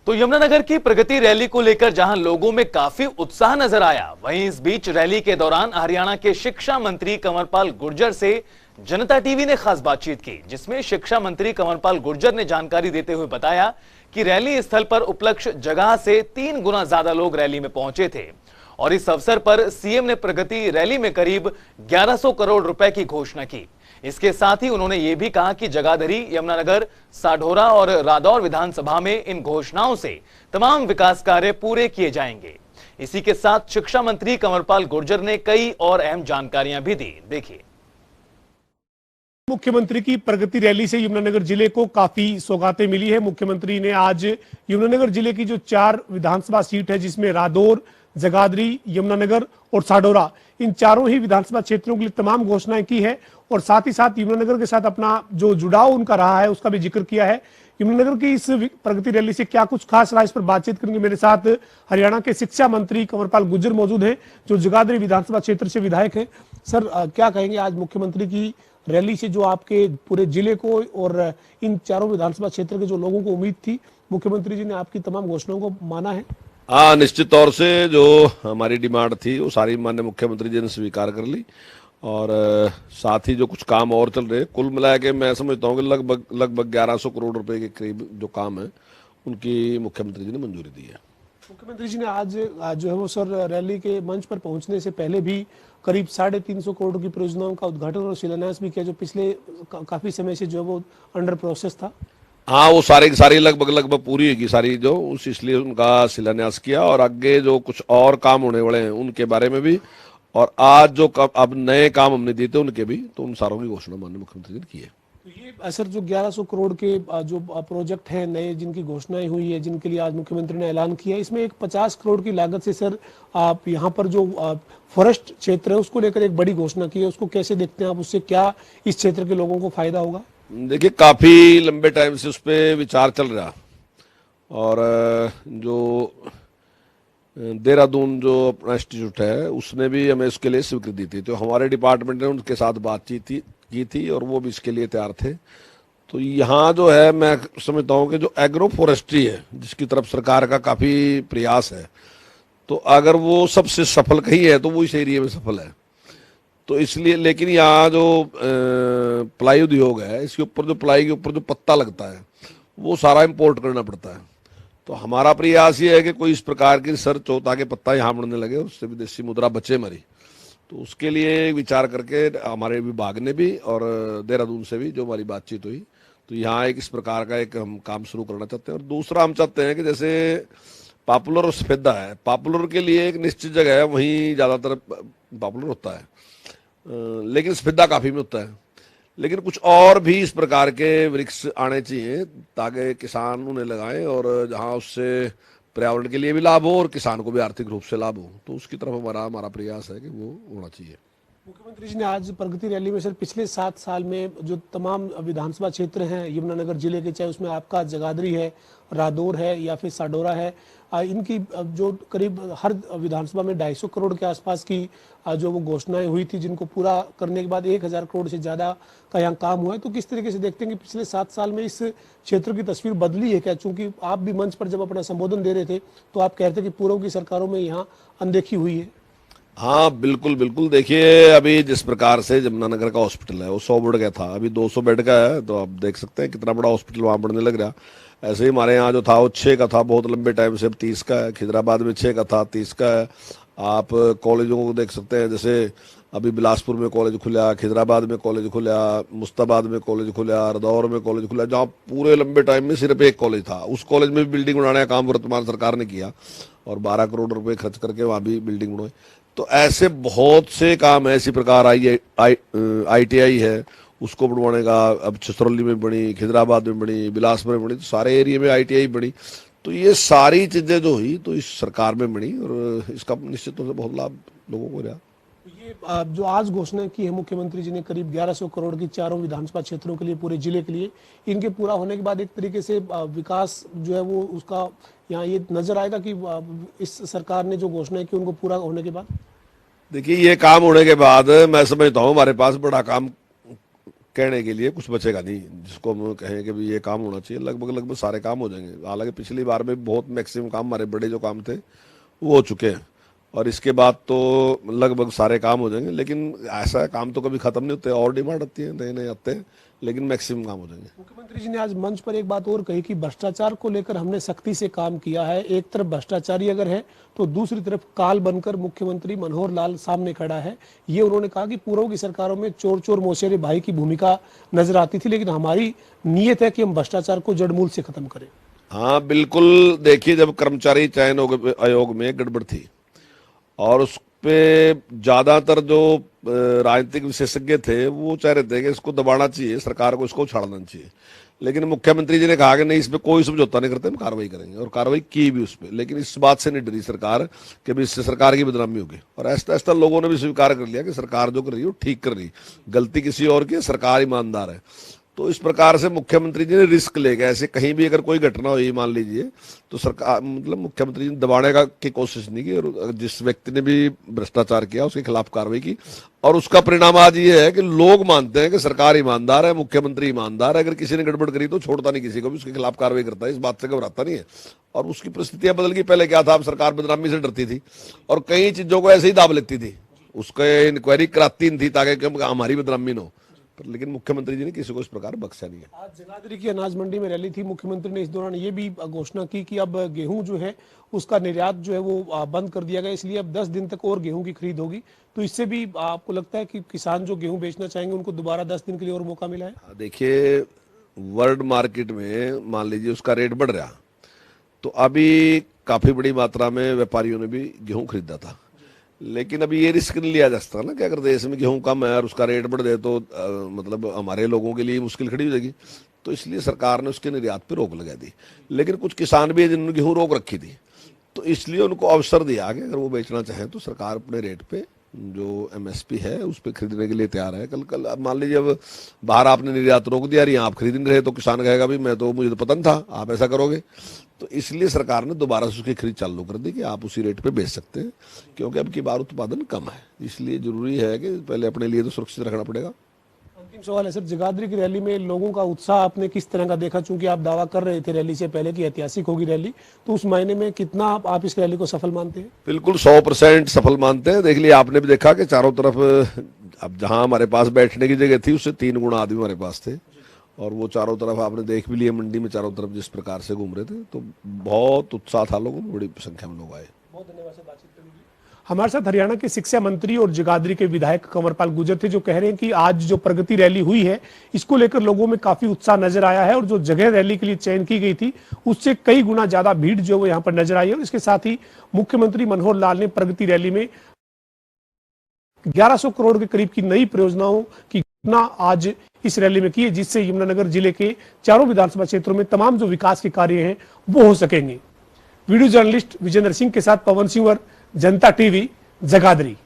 तो यमुनानगर की प्रगति रैली को लेकर जहां लोगों में काफी उत्साह नजर आया, वहीं इस बीच रैली के दौरान हरियाणा के शिक्षा मंत्री कंवरपाल गुर्जर से जनता टीवी ने खास बातचीत की, जिसमें शिक्षा मंत्री कंवरपाल गुर्जर ने जानकारी देते हुए बताया कि रैली स्थल पर उपलक्ष्य जगह से 3 गुना ज्यादा लोग रैली में पहुंचे थे और इस अवसर पर सीएम ने प्रगति रैली में करीब 1100 करोड़ रुपए की घोषणा की। इसके साथ ही उन्होंने ये भी कहा कि जगाधरी, यमुनानगर, साढौरा और रादौर विधानसभा में इन घोषणाओं से तमाम विकास कार्य पूरे किए जाएंगे। इसी के साथ शिक्षा मंत्री कंवरपाल गुर्जर ने कई और अहम जानकारियां भी दी। देखिए। मुख्यमंत्री की प्रगति रैली से यमुनानगर जिले को काफी सौगातें मिली है। मुख्यमंत्री ने आज यमुनानगर जिले की जो 4 विधानसभा सीट है, जिसमें रादौर, जगाधरी, यमुनानगर और साढौरा, इन चारों ही विधानसभा क्षेत्रों के लिए तमाम घोषणाएं की है और साथ ही साथ यमुनानगर के साथ अपना जो जुड़ाव उनका रहा है उसका भी जिक्र किया है। यमुनानगर की इस प्रगति रैली से क्या कुछ खास रहा, इस पर बातचीत करेंगे। मेरे साथ हरियाणा के शिक्षा मंत्री कंवरपाल गुर्जर मौजूद हैं, जो जगाधरी विधानसभा क्षेत्र से विधायक हैं। सर, क्या कहेंगे आज मुख्यमंत्री की रैली से जो आपके पूरे जिले को और इन चारों विधानसभा क्षेत्र के जो लोगों को उम्मीद थी, मुख्यमंत्री जी ने आपकी तमाम घोषणाओं को माना है? हाँ, निश्चित तौर से जो हमारी डिमांड थी वो सारी माननीय मुख्यमंत्री जी ने स्वीकार कर ली और साथ ही जो कुछ काम और चल रहे, कुल मिला के मैं समझता हूँ कि लगभग 1100 करोड़ रुपए के करीब जो काम है उनकी मुख्यमंत्री जी ने मंजूरी दी है। मुख्यमंत्री जी ने आज जो है वो सर रैली के मंच पर पहुंचने से पहले भी करीब 350 करोड़ की परियोजनाओं का उद्घाटन और शिलान्यास भी किया, जो पिछले काफी समय से जो है वो अंडर प्रोसेस था। हाँ, वो सारी लगभग पूरी होगी सारी जो इसलिए उनका शिलान्यास किया और आगे जो कुछ और काम होने वाले हैं उनके बारे में भी, और आज जो अब नए काम हमने दिए थे उनके भी, तो उन सारों की घोषणा माननीय मुख्यमंत्री ने की है। तो ये सर जो 1100 करोड़ के जो प्रोजेक्ट हैं नए, जिनकी घोषणाएं हुई है, जिनके लिए आज मुख्यमंत्री ने ऐलान किया, इसमें एक 50 करोड़ की लागत से सर आप यहाँ पर जो फॉरेस्ट क्षेत्र है उसको लेकर एक बड़ी घोषणा की है, उसको कैसे देखते हैं आप? उससे क्या इस क्षेत्र के लोगों को फायदा होगा? देखिए, काफी लंबे टाइम से उस पर विचार चल रहा और जो देहरादून जो अपना इंस्टीट्यूट है उसने भी हमें इसके लिए स्वीकृति दी थी, तो हमारे डिपार्टमेंट ने उनके साथ बातचीत की थी और वो भी इसके लिए तैयार थे। तो यहाँ जो है मैं समझता हूँ कि जो एग्रो फॉरेस्ट्री है जिसकी तरफ सरकार का काफ़ी प्रयास है, तो अगर वो सबसे सफल कहीं है तो वो इस एरिया में सफल है। तो इसलिए, लेकिन यहाँ जो प्लाई उद्योग है, इसके ऊपर जो प्लाई के ऊपर जो पत्ता लगता है वो सारा इम्पोर्ट करना पड़ता है। तो हमारा प्रयास ये है कि कोई इस प्रकार की रिसर्च हो ताकि पत्ता यहाँ बनने लगे, उससे विदेशी मुद्रा बचे हमारी। तो उसके लिए विचार करके हमारे विभाग ने भी और देहरादून से भी जो हमारी बातचीत हुई, तो यहाँ एक इस प्रकार का एक हम काम शुरू करना चाहते हैं। और दूसरा हम चाहते हैं कि जैसे पॉपुलर और सफेदा है, पॉपुलर के लिए एक निश्चित जगह है, वहीं ज़्यादातर पॉपुलर होता है, लेकिन सफेदा काफ़ी में होता है। लेकिन कुछ और भी इस प्रकार के वृक्ष आने चाहिए ताकि किसान उन्हें लगाएं और जहां उससे पर्यावरण के लिए भी लाभ हो और किसान को भी आर्थिक रूप से लाभ हो, तो उसकी तरफ हमारा प्रयास है कि वो होना चाहिए। मुख्यमंत्री जी ने आज प्रगति रैली में सर पिछले 7 साल में जो तमाम विधानसभा क्षेत्र हैं यमुनानगर जिले के, चाहे उसमें आपका जगाधरी है, रादौर है या फिर साढौरा है, इनकी जो करीब हर विधानसभा में 250 करोड़ के आसपास की जो वो घोषणाएं हुई थी, जिनको पूरा करने के बाद 1000 करोड़ से ज़्यादा का यहाँ काम हुआ है। तो किस तरीके से देखते हैं कि पिछले 7 साल में इस क्षेत्र की तस्वीर बदली है क्या? चूंकि आप भी मंच पर जब अपना संबोधन दे रहे थे तो आप कहते कि पूर्व की सरकारों में यहाँ अनदेखी हुई है। हाँ, बिल्कुल। देखिए, अभी जिस प्रकार से यमुनानगर का हॉस्पिटल है वो 100 बेड का था, अभी 200 बेड का है, तो आप देख सकते हैं कितना बड़ा हॉस्पिटल वहाँ बनने लग रहा। ऐसे ही हमारे यहाँ जो था वो 6 का था बहुत लंबे टाइम से, अब 30 का है। खिजराबाद में 6 का था, 30 का है। आप कॉलेजों को देख सकते हैं, जैसे अभी बिलासपुर में कॉलेज खुला, खिजराबाद में कॉलेज खुला, मुस्ताबाद में कॉलेज खुला, रादौर में कॉलेज खुला, जहाँ पूरे लंबे टाइम में सिर्फ एक कॉलेज था। उस कॉलेज में भी बिल्डिंग बनाने का काम वर्तमान सरकार ने किया और 12 करोड़ रुपए खर्च करके वहाँ भी बिल्डिंग बनवाई। तो ऐसे बहुत से काम है। इसी प्रकार ITI है, उसको बनवाने का अब छछरौली में बनी, खिजराबाद में बनी, बिलासपुर में बनी, तो सारे एरिया में ITI बनी। तो ये सारी चीजें जो हुई तो इस सरकार में बनी और इसका निश्चित तौर से बहुत लाभ लोगों को रहा। ये जो आज घोषणा की है मुख्यमंत्री जी ने करीब 1100 करोड़ की चारों विधानसभा क्षेत्रों के लिए, पूरे जिले के लिए, इनके पूरा होने के बाद एक तरीके से विकास जो है वो उसका यहाँ ये नजर आएगा कि इस सरकार ने जो घोषणा की उनको पूरा होने के बाद? देखिए, ये काम होने के बाद मैं समझता हूँ हमारे पास बड़ा काम कहने के लिए कुछ बचेगा नहीं जिसको हम कहें कि भी ये काम होना चाहिए। लगभग सारे काम हो जाएंगे। हालांकि पिछली बार में बहुत मैक्सिमम काम, हमारे बड़े जो काम थे वो हो चुके हैं, और इसके बाद तो लगभग सारे काम हो जाएंगे। लेकिन ऐसा काम तो कभी खत्म नहीं होते, और डिमांड आती है, नए नए आते हैं, लेकिन मैक्सिमम काम हो जाएंगे। मुख्यमंत्री जी ने आज मंच पर एक बात और कही कि भ्रष्टाचार को लेकर हमने सख्ती से काम किया है। एक तरफ भ्रष्टाचारी अगर है तो दूसरी तरफ काल बनकर मुख्यमंत्री मनोहर लाल सामने खड़ा है। ये उन्होंने कहा कि पूर्व की सरकारों में चोर चोर मौसेरे भाई की भूमिका नजर आती थी, लेकिन हमारी नीयत है कि हम भ्रष्टाचार को जड़मूल से खत्म करें। हाँ बिल्कुल, देखिए जब कर्मचारी चयन आयोग में गड़बड़ थी और उस पे ज्यादातर जो राजनीतिक विशेषज्ञ थे वो चाह रहे थे कि इसको दबाना चाहिए, सरकार को इसको उछाड़ना चाहिए, लेकिन मुख्यमंत्री जी ने कहा कि नहीं, इस पे कोई समझौता नहीं करते, हम कार्रवाई करेंगे, और कार्रवाई की भी उस पर। लेकिन इस बात से नहीं डरी सरकार कि भी इससे सरकार की बदनामी होगी, और ऐसा ऐसा लोगों ने भी स्वीकार कर लिया कि सरकार जो कर रही है वो ठीक कर रही है, गलती किसी और की है, सरकार ईमानदार है। तो इस प्रकार से मुख्यमंत्री जी ने रिस्क ले गए। ऐसे कहीं भी अगर कोई घटना हुई मान लीजिए तो सरकार मतलब मुख्यमंत्री जी ने दबाने का की कोशिश नहीं की, और जिस व्यक्ति ने भी भ्रष्टाचार किया उसके खिलाफ कार्रवाई की, और उसका परिणाम आज ये है कि लोग मानते हैं कि सरकार ईमानदार है, मुख्यमंत्री ईमानदार है। अगर किसी ने गड़बड़ करी तो छोड़ता नहीं किसी को भी, उसके खिलाफ कार्रवाई करता है, इस बात से घबराता नहीं है। और उसकी परिस्थितियां बदल गई। पहले क्या था, अब सरकार बदनामी से डरती थी और कई चीजों को ऐसे ही दाब लेती थी, उसके इंक्वायरी कराती नहीं थी ताकि हमारी बदनामी न हो। लेकिन मुख्यमंत्री जी ने किसी को इस प्रकार बख्शा नहीं है। आज जगाधरी की अनाज मंडी में रैली थी। मुख्यमंत्री ने इस दौरान ये भी घोषणा की कि अब गेहूं जो है उसका निर्यात जो है वो बंद कर दिया गया, इसलिए अब 10 दिन तक और गेहूं की खरीद होगी। तो इससे भी आपको लगता है कि किसान जो गेहूं बेचना चाहेंगे उनको दोबारा 10 दिन के लिए और मौका मिला है? देखिए, वर्ल्ड मार्केट में मान लीजिए उसका रेट बढ़ रहा, तो अभी काफी बड़ी मात्रा में व्यापारियों ने भी गेहूं खरीदा था, लेकिन अभी ये रिस्क नहीं लिया जा सकता ना कि अगर देश में गेहूं कम है और उसका रेट बढ़ जाए तो मतलब हमारे लोगों के लिए मुश्किल खड़ी हो जाएगी। तो इसलिए सरकार ने उसके निर्यात पे रोक लगा दी। लेकिन कुछ किसान भी है जिन्होंने गेहूं रोक रखी थी, तो इसलिए उनको अवसर दिया कि अगर वो बेचना चाहें तो सरकार अपने रेट पे जो एमएसपी है उस पर खरीदने के लिए तैयार है। कल मान लीजिए अब बाहर आपने निर्यात रोक दिया, यहाँ आप खरीद नहीं रहे, तो किसान कहेगा भी मैं तो, मुझे तो पता नहीं था आप ऐसा करोगे। तो इसलिए सरकार ने दोबारा से उसकी खरीद चालू कर दी कि आप उसी रेट पे बेच सकते हैं, क्योंकि अब की बार उत्पादन कम है। इसलिए जरूरी है कि पहले अपने लिए तो सुरक्षित रखना पड़ेगा। अंतिम सवाल है सर, जगाधरी की रैली में लोगों का उत्साह आपने किस तरह का देखा? चूंकि आप दावा कर रहे थे रैली से पहले कि ऐतिहासिक होगी रैली, तो उस मायने में कितना आप इस रैली को सफल मानते हैं? बिल्कुल 100% सफल मानते हैं। देख लिया आपने भी देखा कि चारों तरफ, अब जहां हमारे पास बैठने की जगह थी उससे 3 गुना आदमी हमारे पास थे, और वो चारों तरफ आपने देख भी लिया मंडी में चारों तरफ जिस प्रकार से घूम रहे थे, तो बहुत उत्साह था लोगों में, बड़ी संख्या में लोग आए। बहुत धन्यवाद सर बातचीत करने के लिए। हमारे साथ हरियाणा के शिक्षा मंत्री और जगाधरी के विधायक कंवरपाल गुर्जर थे, जो कह रहे हैं कि आज जो प्रगति रैली हुई है इसको लेकर लोगों में काफी उत्साह नजर आया है, और जो जगह रैली के लिए चयन की गई थी उससे कई गुना ज्यादा भीड़ जो है वो यहाँ पर नजर आई है। और इसके साथ ही मुख्यमंत्री मनोहर लाल ने प्रगति रैली में 1100 करोड़ के करीब की नई परियोजनाओं की घोषणा आज इस रैली में की है, जिससे यमुनानगर जिले के चारों विधानसभा क्षेत्रों में तमाम जो विकास के कार्य हैं वो हो सकेंगे। वीडियो जर्नलिस्ट विजेंद्र सिंह के साथ पवन सिंह, जनता टीवी, जगाधरी।